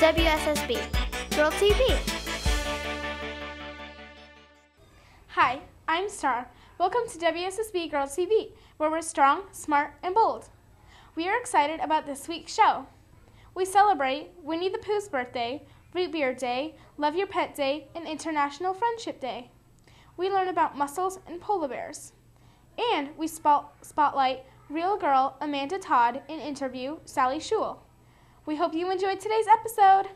WSSB, Girl TV. Hi, I'm Star. Welcome to WSSB Girl TV, where we're strong, smart, and bold. We are excited about this week's show. We celebrate Winnie the Pooh's birthday, Rootbeer Day, Love Your Pet Day, and International Friendship Day. We learn about mussels and polar bears. And we spotlight real girl Amanda Todd and interview Sally Schule. We hope you enjoyed today's episode.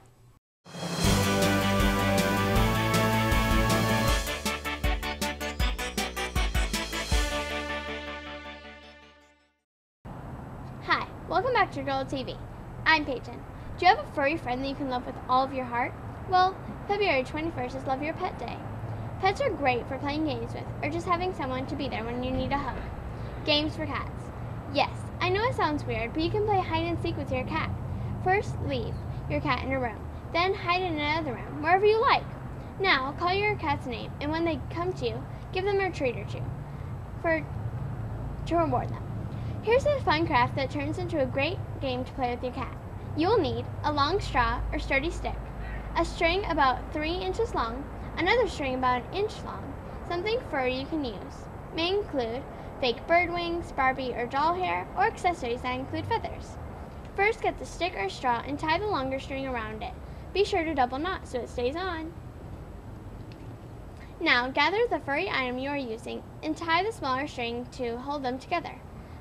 Hi, welcome back to Girl TV. I'm Peyton. Do you have a furry friend that you can love with all of your heart? Well, February 21st is Love Your Pet Day. Pets are great for playing games with or just having someone to be there when you need a hug. Games for cats. Yes, I know it sounds weird, but you can play hide and seek with your cat. First, leave your cat in a room. Then hide in another room, wherever you like. Now, call your cat's name, and when they come to you, give them a treat or two to reward them. Here's a fun craft that turns into a great game to play with your cat. You will need a long straw or sturdy stick, a string about 3 inches long, another string about 1 inch long, something furry you can use. May include fake bird wings, Barbie or doll hair, or accessories that include feathers. First, get the stick or straw and tie the longer string around it. Be sure to double knot so it stays on. Now, gather the furry item you are using and tie the smaller string to hold them together.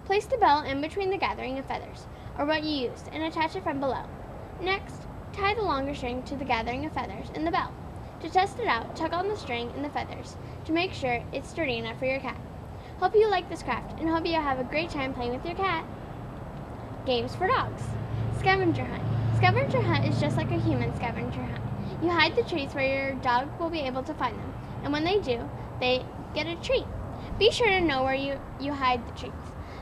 Place the bell in between the gathering of feathers, or what you used, and attach it from below. Next, tie the longer string to the gathering of feathers and the bell. To test it out, tug on the string and the feathers to make sure it's sturdy enough for your cat. Hope you like this craft, and hope you have a great time playing with your cat. Games for dogs. Scavenger hunt. Scavenger hunt is just like a human scavenger hunt. You hide the treats where your dog will be able to find them, and when they do, they get a treat. Be sure to know where you hide the treats,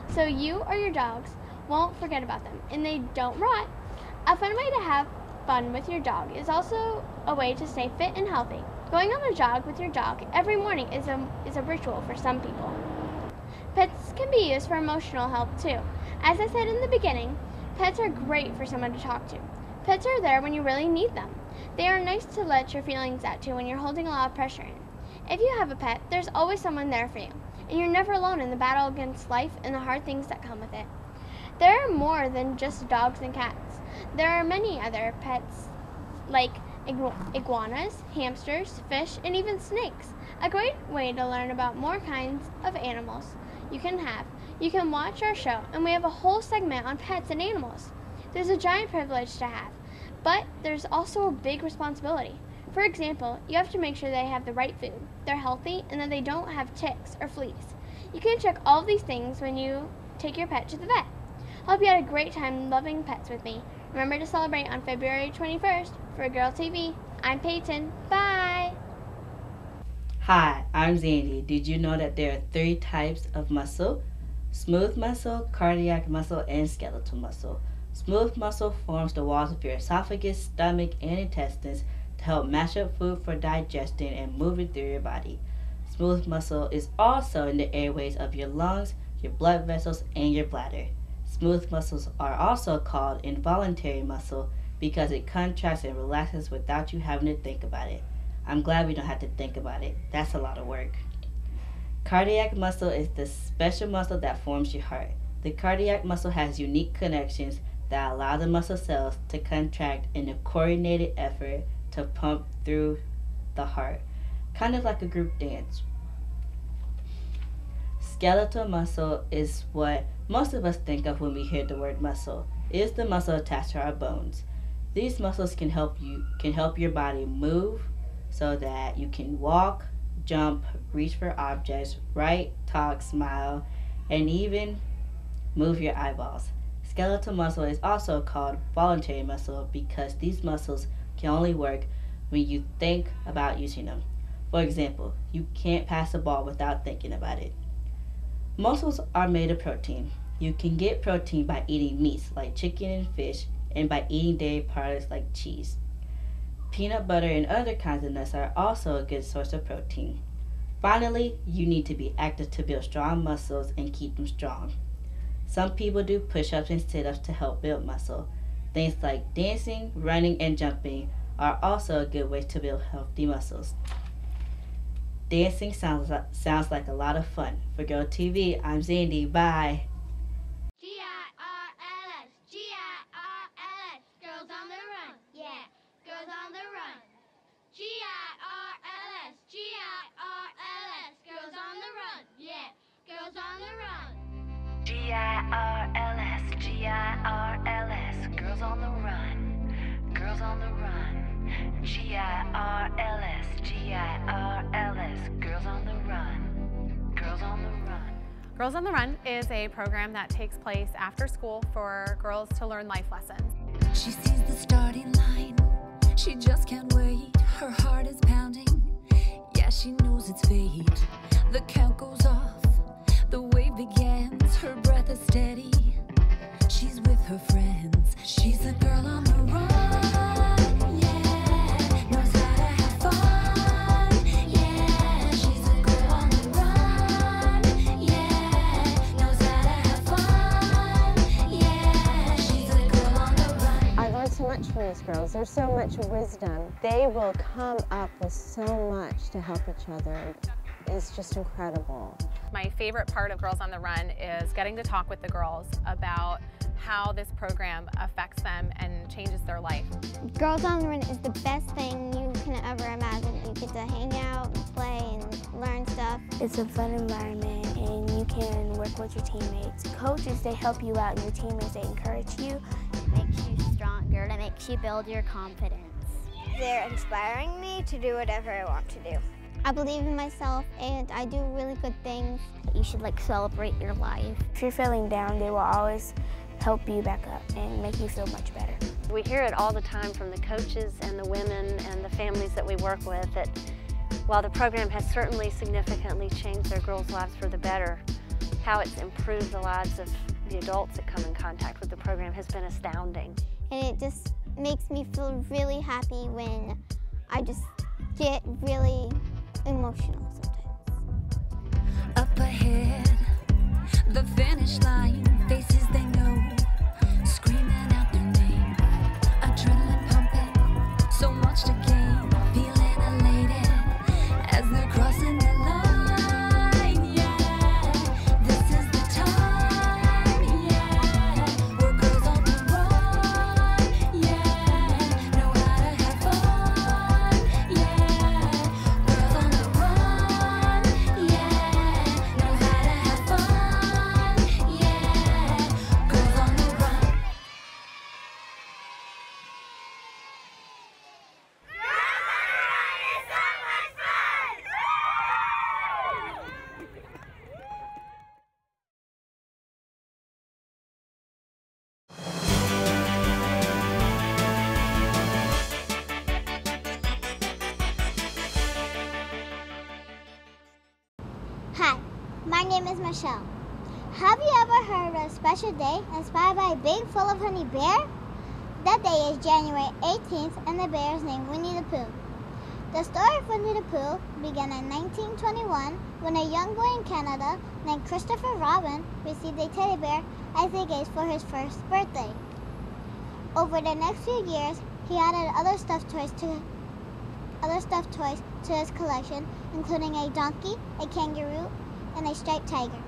so you or your dogs won't forget about them, and they don't rot. A fun way to have fun with your dog is also a way to stay fit and healthy. Going on a jog with your dog every morning is a ritual for some people. Pets can be used for emotional help too. As I said in the beginning, pets are great for someone to talk to. Pets are there when you really need them. They are nice to let your feelings out to when you're holding a lot of pressure in. If you have a pet, there's always someone there for you, and you're never alone in the battle against life and the hard things that come with it. There are more than just dogs and cats. There are many other pets like iguanas, hamsters, fish, and even snakes. A great way to learn about more kinds of animals you can have. You can watch our show, and we have a whole segment on pets and animals. There's a giant privilege to have, but there's also a big responsibility. For example, you have to make sure they have the right food, they're healthy, and that they don't have ticks or fleas. You can check all of these things when you take your pet to the vet. Hope you had a great time loving pets with me. Remember to celebrate on February 21st. For Girl TV, I'm Peyton. Bye! Hi, I'm Zandy. Did you know that there are 3 types of muscle? Smooth muscle, cardiac muscle, and skeletal muscle. Smooth muscle forms the walls of your esophagus, stomach, and intestines to help mash up food for digestion and move it through your body. Smooth muscle is also in the airways of your lungs, your blood vessels, and your bladder. Smooth muscles are also called involuntary muscle because it contracts and relaxes without you having to think about it. I'm glad we don't have to think about it. That's a lot of work. Cardiac muscle is the special muscle that forms your heart. The cardiac muscle has unique connections that allow the muscle cells to contract in a coordinated effort to pump through the heart, kind of like a group dance. Skeletal muscle is what most of us think of when we hear the word muscle. It is the muscle attached to our bones. These muscles can help your body move so that you can walk, jump, reach for objects, write, talk, smile, and even move your eyeballs. Skeletal muscle is also called voluntary muscle because these muscles can only work when you think about using them. For example, you can't pass a ball without thinking about it. Muscles are made of protein. You can get protein by eating meats like chicken and fish, and by eating dairy products like cheese. Peanut butter and other kinds of nuts are also a good source of protein. Finally, you need to be active to build strong muscles and keep them strong. Some people do push-ups and sit-ups to help build muscle. Things like dancing, running, and jumping are also a good way to build healthy muscles. Dancing sounds like a lot of fun. For Girl TV, I'm Zandy. Bye. Girls, G-I-R-L-S, girls on the run, yeah, girls on the run. G-I-R-L-S, G-I-R-L-S, girls on the run, yeah, girls on the run. G-I-R-L-S, G-I-R-L-S, girls on the run, girls on the run. G-I-R-L-S, G-I-R-L-S, girls on the run, girls on the run. Girls on the Run is a program that takes place after school for girls to learn life lessons. She sees the starting line, she just can't wait. Her heart is pounding, yeah, she knows it's fate. The count goes off, the wave begins, her breath is steady. She's with her friends, she's a girl on the run, yeah, knows how to have fun, yeah, she's a girl on the run, yeah, knows how to have fun, yeah, she's a girl on the run. I learned so much from these girls. There's so much wisdom. They will come up with so much to help each other. It's just incredible. My favorite part of Girls on the Run is getting to talk with the girls about how this program affects them and changes their life. Girls on the Run is the best thing you can ever imagine. You get to hang out and play and learn stuff. It's a fun environment and you can work with your teammates. Coaches, they help you out, and your teammates, they encourage you. It makes you stronger. It makes you build your confidence. They're inspiring me to do whatever I want to do. I believe in myself and I do really good things. You should celebrate your life. If you're feeling down, they will always help you back up and make you feel much better. We hear it all the time from the coaches and the women and the families that we work with that while the program has certainly significantly changed their girls' lives for the better, how it's improved the lives of the adults that come in contact with the program has been astounding. And it just makes me feel really happy when I just get really emotional sometimes. Up ahead, the finish line, faces they know, screaming out their name, adrenaline pumping, so much to gain, feeling elated as they're crossing the line, yeah, this is the time, yeah, we're girls on the run, yeah, know how to have fun, yeah, girls on the run, yeah, know how to have fun, yeah, girls on the run. Hi, my name is Michelle. Have you ever heard of a special day inspired by a big full of honey bear? That day is January 18th and the bear is named Winnie the Pooh. The story of Winnie the Pooh began in 1921 when a young boy in Canada named Christopher Robin received a teddy bear as a gift for his first birthday. Over the next few years, he added other stuffed toys to his collection, including a donkey, a kangaroo, and a striped tiger.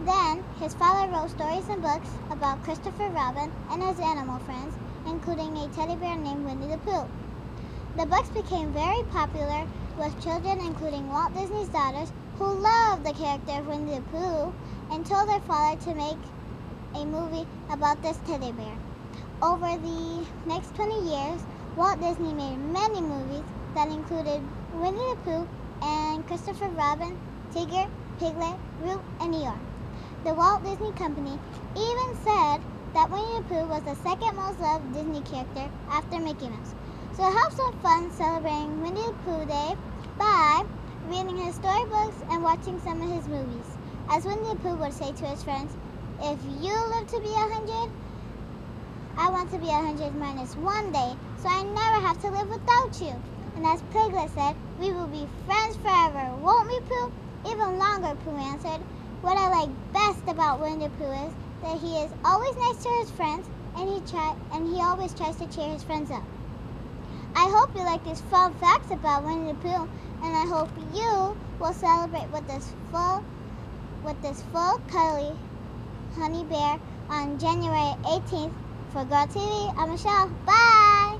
Then, his father wrote stories and books about Christopher Robin and his animal friends, including a teddy bear named Winnie the Pooh. The books became very popular with children, including Walt Disney's daughters, who loved the character of Winnie the Pooh and told their father to make a movie about this teddy bear. Over the next 20 years, Walt Disney made many movies that included Winnie the Pooh and Christopher Robin, Tigger, Piglet, Root, and Eeyore. The Walt Disney Company even said that Winnie the Pooh was the second most loved Disney character after Mickey Mouse. So have some fun celebrating Winnie the Pooh Day by reading his storybooks and watching some of his movies. As Winnie the Pooh would say to his friends, if you live to be 100, I want to be 100 minus 1 day, so I never have to live without you. And as Piglet said, we will be friends forever, won't we, Pooh? Even longer, Pooh answered. What I like best about Winnie the Pooh is that he is always nice to his friends, and he always tries to cheer his friends up. I hope you like these fun facts about Winnie the Pooh, and I hope you will celebrate with this full cuddly honey bear on January 18th. For Girl TV, I'm Michelle. Bye!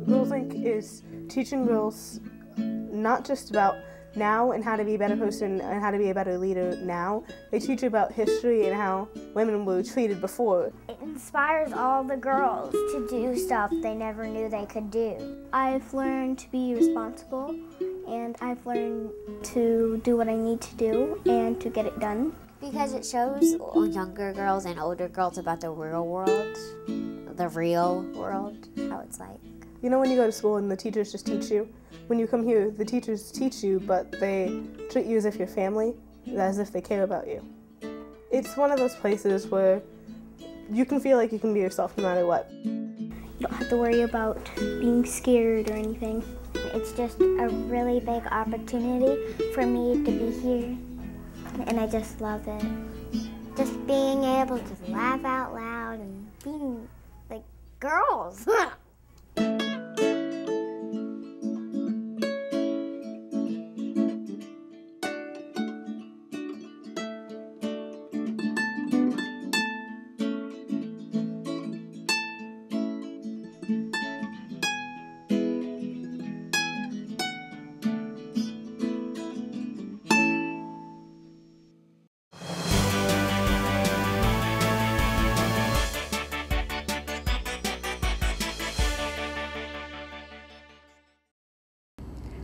Girls Inc. is teaching girls not just about now and how to be a better person and how to be a better leader now. They teach you about history and how women were treated before. It inspires all the girls to do stuff they never knew they could do. I've learned to be responsible, and I've learned to do what I need to do and to get it done. Because it shows younger girls and older girls about the real world, how it's like. You know when you go to school and the teachers just teach you? When you come here, the teachers teach you, but they treat you as if you're family, as if they care about you. It's one of those places where you can feel like you can be yourself no matter what. You don't have to worry about being scared or anything. It's just a really big opportunity for me to be here, and I just love it. Just being able to laugh out loud and being like girls.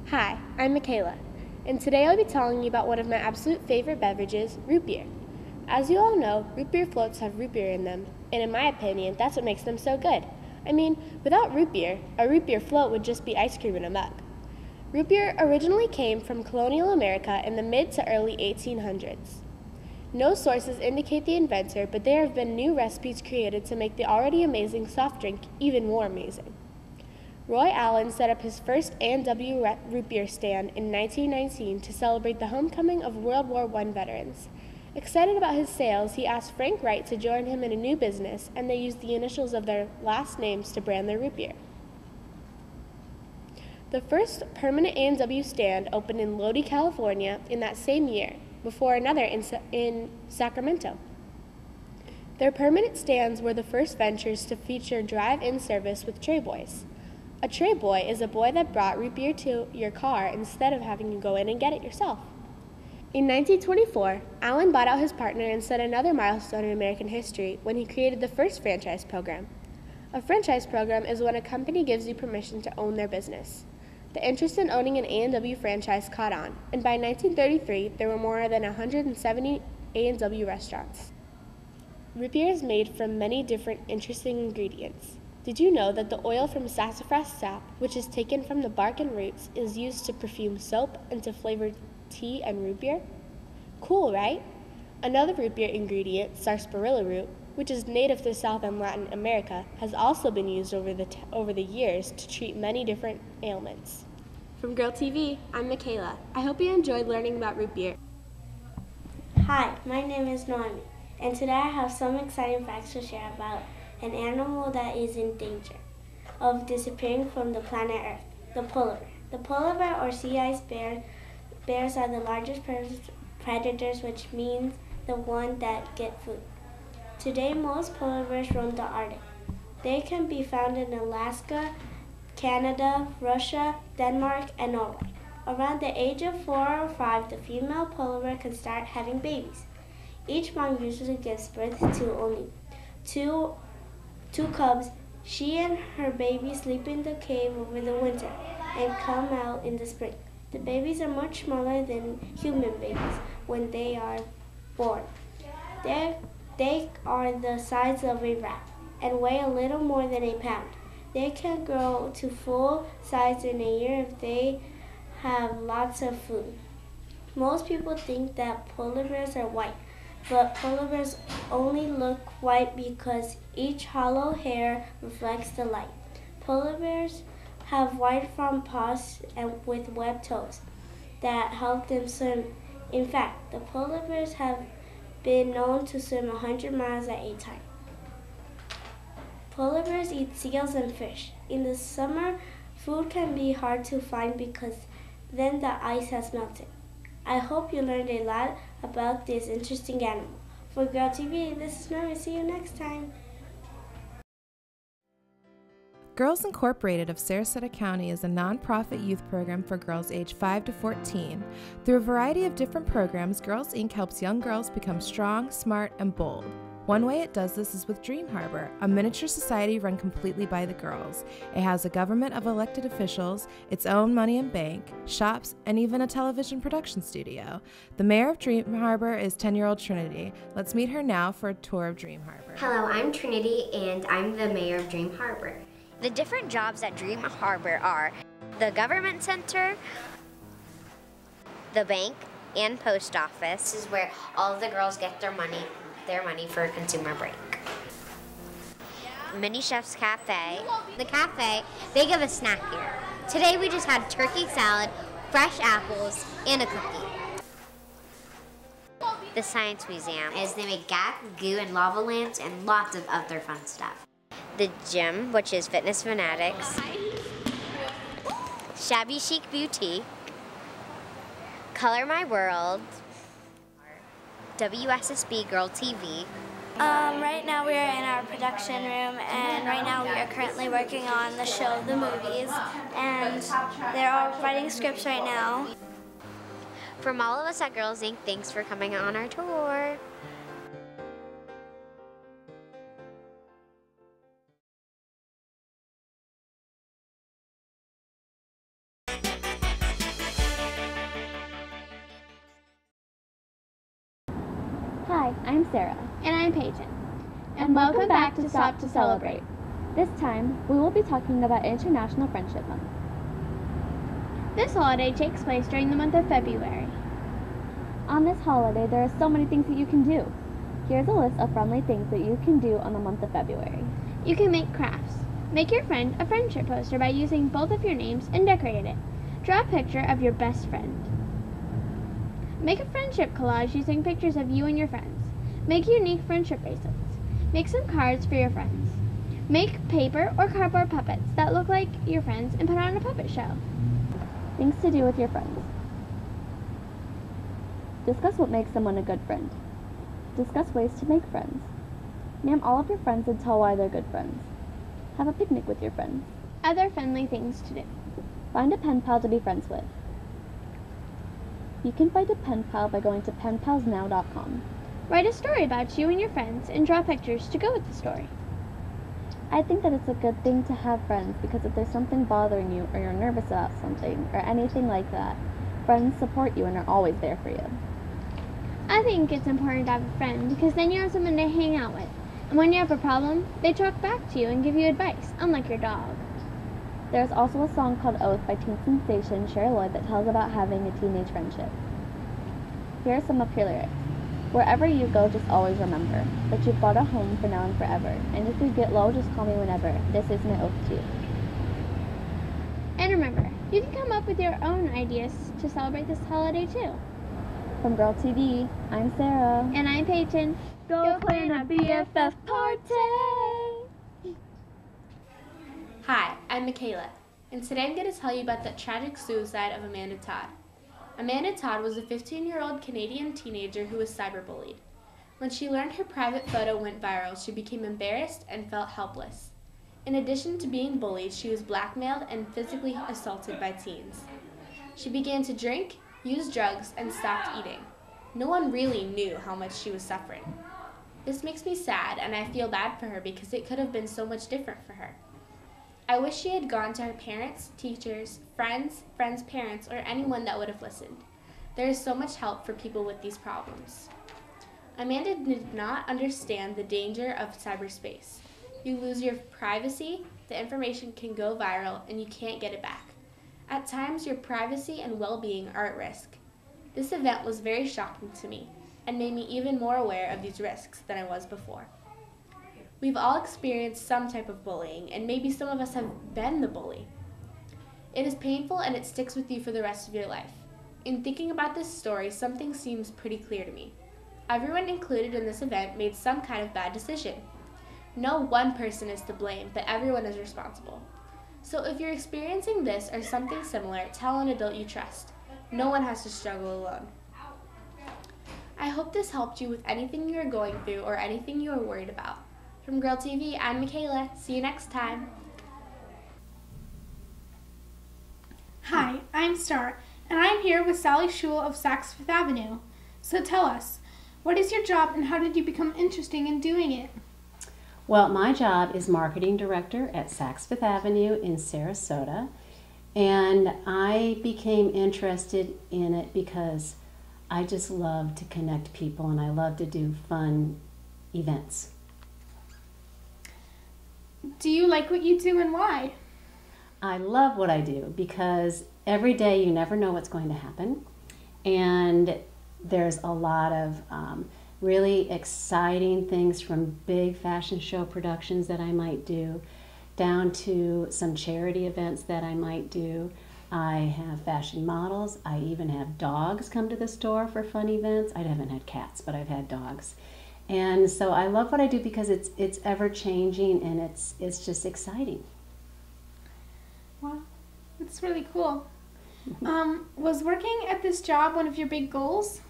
Hi, I'm Mikayla, and today I'll be telling you about one of my absolute favorite beverages, root beer. As you all know, root beer floats have root beer in them, and in my opinion, that's what makes them so good. I mean, without root beer, a root beer float would just be ice cream in a mug. Root beer originally came from colonial America in the mid to early 1800s. No sources indicate the inventor, but there have been new recipes created to make the already amazing soft drink even more amazing. Roy Allen set up his first A&W root beer stand in 1919 to celebrate the homecoming of World War I veterans. Excited about his sales, he asked Frank Wright to join him in a new business, and they used the initials of their last names to brand their root beer. The first permanent A&W stand opened in Lodi, California in that same year, before another in Sacramento. Their permanent stands were the first ventures to feature drive-in service with tray boys. A tray boy is a boy that brought root beer to your car instead of having you go in and get it yourself. In 1924, Allen bought out his partner and set another milestone in American history when he created the first franchise program. A franchise program is when a company gives you permission to own their business. The interest in owning an A&W franchise caught on, and by 1933, there were more than 170 A&W restaurants. Root beer is made from many different interesting ingredients. Did you know that the oil from sassafras sap, which is taken from the bark and roots, is used to perfume soap and to flavor tea and root beer? Cool, right? Another root beer ingredient, sarsaparilla root, which is native to South and Latin America, has also been used over the years to treat many different ailments. From Girl TV, I'm Mikayla. I hope you enjoyed learning about root beer. Hi, my name is Noemi, and today I have some exciting facts to share about an animal that is in danger of disappearing from the planet Earth, the polar bear. The polar bear or sea ice bears are the largest predators, which means the one that get food. Today, most polar bears roam the Arctic. They can be found in Alaska, Canada, Russia, Denmark, and Norway. Around the age of 4 or 5, the female polar bear can start having babies. Each mom usually gives birth to only two cubs. She and her baby sleep in the cave over the winter and come out in the spring. The babies are much smaller than human babies when they are born. They are the size of a rat and weigh a little more than a pound. They can grow to full size in a year if they have lots of food. Most people think that polar bears are white, but polar bears only look white because each hollow hair reflects the light. Polar bears have white front paws and with webbed toes that help them swim. In fact, the polar bears have been known to swim 100 miles at a time. Polar bears eat seals and fish. In the summer, food can be hard to find because then the ice has melted. I hope you learned a lot about this interesting animal. For Girl TV, this is Norma. See you next time. Girls Incorporated of Sarasota County is a nonprofit youth program for girls aged 5 to 14. Through a variety of different programs, Girls Inc. helps young girls become strong, smart, and bold. One way it does this is with Dream Harbor, a miniature society run completely by the girls. It has a government of elected officials, its own money and bank, shops, and even a television production studio. The mayor of Dream Harbor is 10-year-old Trinity. Let's meet her now for a tour of Dream Harbor. Hello, I'm Trinity, and I'm the mayor of Dream Harbor. The different jobs at Dream Harbor are the government center, the bank, and post office. This is where all of the girls get their money for a consumer break. Mini Chef's Cafe. The cafe, they give a snack here. Today we just had turkey salad, fresh apples, and a cookie. The Science Museum is they make gas, goo, and lava lamps, and lots of other fun stuff. The gym, which is Fitness Fanatics. Shabby Chic Boutique. Color My World. WSSB Girl TV. Right now we are in our production room, and right now we are currently working on the show, the movies, and they're all writing scripts right now. From all of us at Girls Inc., thanks for coming on our tour. Hi, I'm Sarah. And I'm Peyton. And welcome back to Stop to Celebrate. This time, we will be talking about International Friendship Month. This holiday takes place during the month of February. On this holiday, there are so many things that you can do. Here's a list of friendly things that you can do on the month of February. You can make crafts. Make your friend a friendship poster by using both of your names and decorate it. Draw a picture of your best friend. Make a friendship collage using pictures of you and your friends. Make unique friendship bracelets. Make some cards for your friends. Make paper or cardboard puppets that look like your friends and put on a puppet show. Things to do with your friends. Discuss what makes someone a good friend. Discuss ways to make friends. Name all of your friends and tell why they're good friends. Have a picnic with your friends. Other friendly things to do. Find a pen pal to be friends with. You can find a pen pal by going to penpalsnow.com. Write a story about you and your friends and draw pictures to go with the story. I think that it's a good thing to have friends because if there's something bothering you or you're nervous about something or anything like that, friends support you and are always there for you. I think it's important to have a friend because then you have someone to hang out with. And when you have a problem, they talk back to you and give you advice, unlike your dog. There's also a song called Oath by teen sensation Cheryl Lloyd that tells about having a teenage friendship. Here are some of her lyrics. Wherever you go, just always remember that you've got a home for now and forever. And if you get low, just call me whenever. This is my oath to you. And remember, you can come up with your own ideas to celebrate this holiday too. From Girl TV, I'm Sarah. And I'm Peyton. Go plan a BFF party! Hi, I'm Mikayla, and today I'm going to tell you about the tragic suicide of Amanda Todd. Amanda Todd was a 15-year-old Canadian teenager who was cyberbullied. When she learned her private photo went viral, she became embarrassed and felt helpless. In addition to being bullied, she was blackmailed and physically assaulted by teens. She began to drink, use drugs, and stopped eating. No one really knew how much she was suffering. This makes me sad, and I feel bad for her because it could have been so much different for her. I wish she had gone to her parents, teachers, friends' parents, or anyone that would have listened. There is so much help for people with these problems. Amanda did not understand the danger of cyberspace. You lose your privacy, the information can go viral, and you can't get it back. At times, your privacy and well-being are at risk. This event was very shocking to me and made me even more aware of these risks than I was before. We've all experienced some type of bullying, and maybe some of us have been the bully. It is painful and it sticks with you for the rest of your life. In thinking about this story, something seems pretty clear to me. Everyone included in this event made some kind of bad decision. No one person is to blame, but everyone is responsible. So if you're experiencing this or something similar, tell an adult you trust. No one has to struggle alone. I hope this helped you with anything you are going through or anything you are worried about. From Girl TV, I'm Mikayla. See you next time. Hi, I'm Star, and I'm here with Sally Schule of Saks Fifth Avenue. So tell us, what is your job and how did you become interested in doing it? Well, my job is marketing director at Saks Fifth Avenue in Sarasota, and I became interested in it because I just love to connect people and I love to do fun events. Do you like what you do and why? I love what I do because every day you never know what's going to happen, and there's a lot of really exciting things, from big fashion show productions that I might do down to some charity events that I might do. I have fashion models. I even have dogs come to the store for fun events. I haven't had cats, but I've had dogs. And so I love what I do because it's ever changing and it's just exciting. Wow, that's really cool. Was working at this job one of your big goals?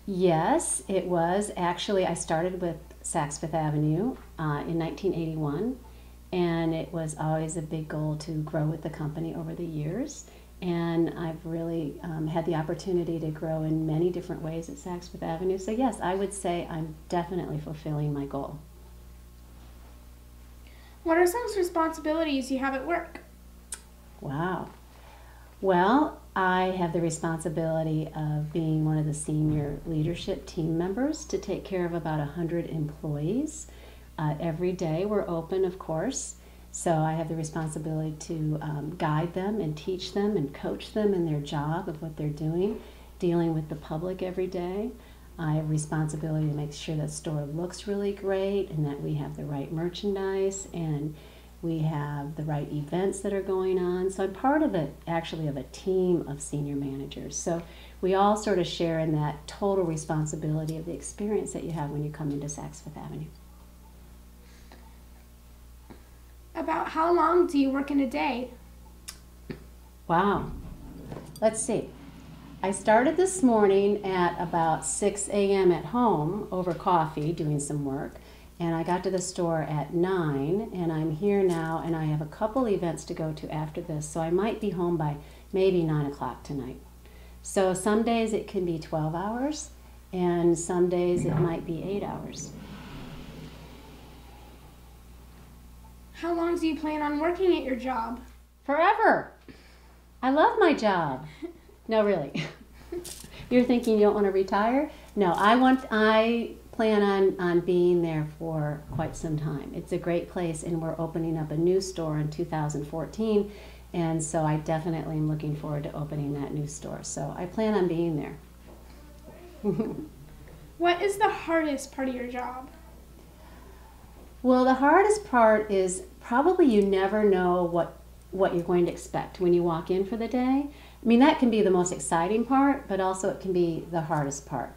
Yes, it was. Actually, I started with Saks Fifth Avenue in 1981, and it was always a big goal to grow with the company over the years. And I've really had the opportunity to grow in many different ways at Saks Fifth Avenue. So yes, I would say I'm definitely fulfilling my goal. What are some responsibilities you have at work? Wow. Well, I have the responsibility of being one of the senior leadership team members to take care of about 100 employees. Every day we're open, of course, so I have the responsibility to guide them and teach them and coach them in their job of what they're doing, dealing with the public every day. I have responsibility to make sure that the store looks really great and that we have the right merchandise and we have the right events that are going on. So I'm part of it, actually, of a team of senior managers. So we all sort of share in that total responsibility of the experience that you have when you come into Saks Fifth Avenue. About how long do you work in a day? Wow. Let's see. I started this morning at about 6 a.m. at home over coffee doing some work. And I got to the store at 9, and I'm here now, and I have a couple events to go to after this, so I might be home by maybe 9 o'clock tonight. So some days it can be 12 hours, and some days it might be 8 hours. How long do you plan on working at your job? Forever. I love my job. No, really. You're thinking you don't want to retire? No, I plan on being there for quite some time. It's a great place, and we're opening up a new store in 2014, and so I definitely am looking forward to opening that new store. So I plan on being there. What is the hardest part of your job? Well, the hardest part is probably you never know what you're going to expect when you walk in for the day. I mean, that can be the most exciting part, but also it can be the hardest part.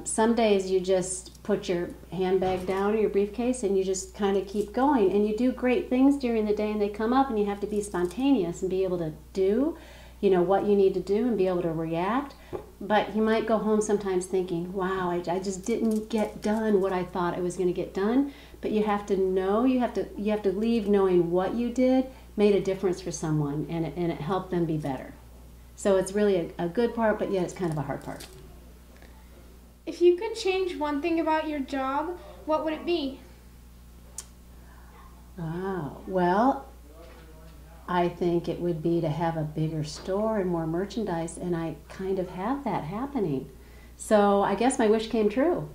Some days you just put your handbag down or your briefcase and you just kind of keep going, and you do great things during the day and they come up and you have to be spontaneous and be able to do, what you need to do and be able to react. But you might go home sometimes thinking, wow, I just didn't get done what I thought I was going to get done. But you have to know, you have to leave knowing what you did made a difference for someone, and it helped them be better. So it's really a good part, but yet it's kind of a hard part. If you could change one thing about your job, what would it be? Wow. Well, I think it would be to have a bigger store and more merchandise, and I kind of have that happening. So I guess my wish came true.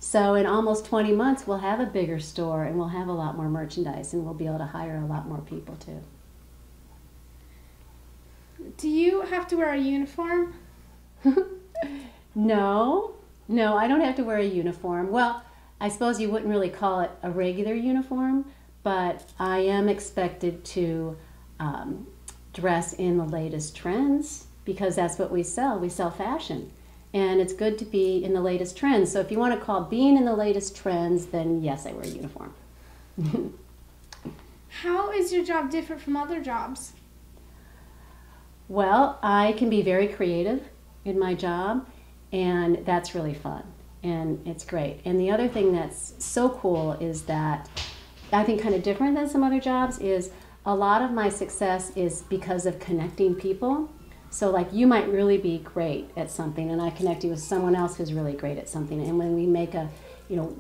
So in almost 20 months, we'll have a bigger store and we'll have a lot more merchandise, and we'll be able to hire a lot more people too. Do you have to wear a uniform? No, I don't have to wear a uniform. Well, I suppose you wouldn't really call it a regular uniform, but I am expected to dress in the latest trends because that's what we sell. We sell fashion. And it's good to be in the latest trends. So if you want to call being in the latest trends, then yes, I wear a uniform. How is your job different from other jobs? Well, I can be very creative in my job, and that's really fun, and it's great. And the other thing that's so cool is that I think kind of different than some other jobs is a lot of my success is because of connecting people. So like you might really be great at something, and I connect you with someone else who's really great at something, and when we make a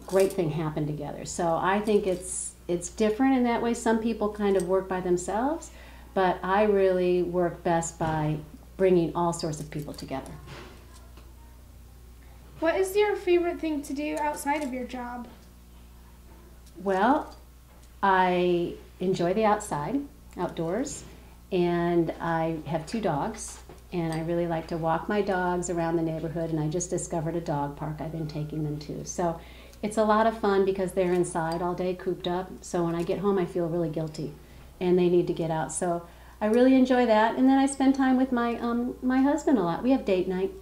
great thing happen together. So I think it's different in that way. Some people kind of work by themselves, but I really work best by bringing all sorts of people together. What is your favorite thing to do outside of your job? Well, I enjoy the outdoors, and I have 2 dogs, and I really like to walk my dogs around the neighborhood, and I just discovered a dog park I've been taking them to. So it's a lot of fun because they're inside all day cooped up, so when I get home I feel really guilty and they need to get out. So I really enjoy that, and then I spend time with my my husband a lot. We have date night.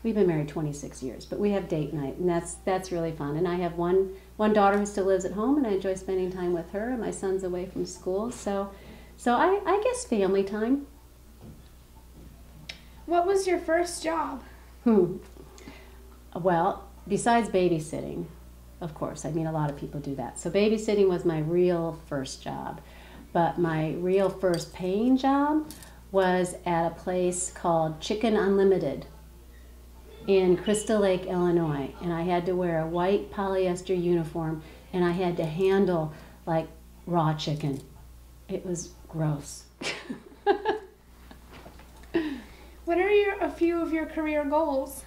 We've been married 26 years, but we have date night, and that's really fun. And I have one daughter who still lives at home, and I enjoy spending time with her, and my son's away from school. So I guess family time. What was your first job? Well, besides babysitting, of course, I mean a lot of people do that. So babysitting was my real first job, but my real first paying job was at a place called Chicken Unlimited in Crystal Lake, Illinois, and I had to wear a white polyester uniform, and I had to handle like raw chicken. It was gross. What are a few of your career goals?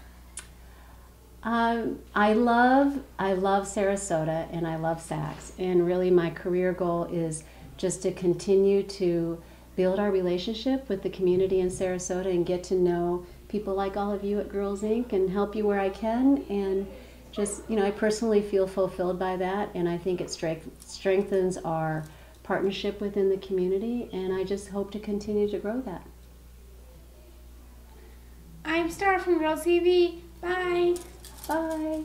I love Sarasota, and I love Sacs, and really my career goal is just to continue to build our relationship with the community in Sarasota and get to know people like all of you at Girls Inc. and help you where I can, and just, I personally feel fulfilled by that, and I think it strengthens our partnership within the community, and I just hope to continue to grow that. I'm Star from Girls TV. Bye. Bye.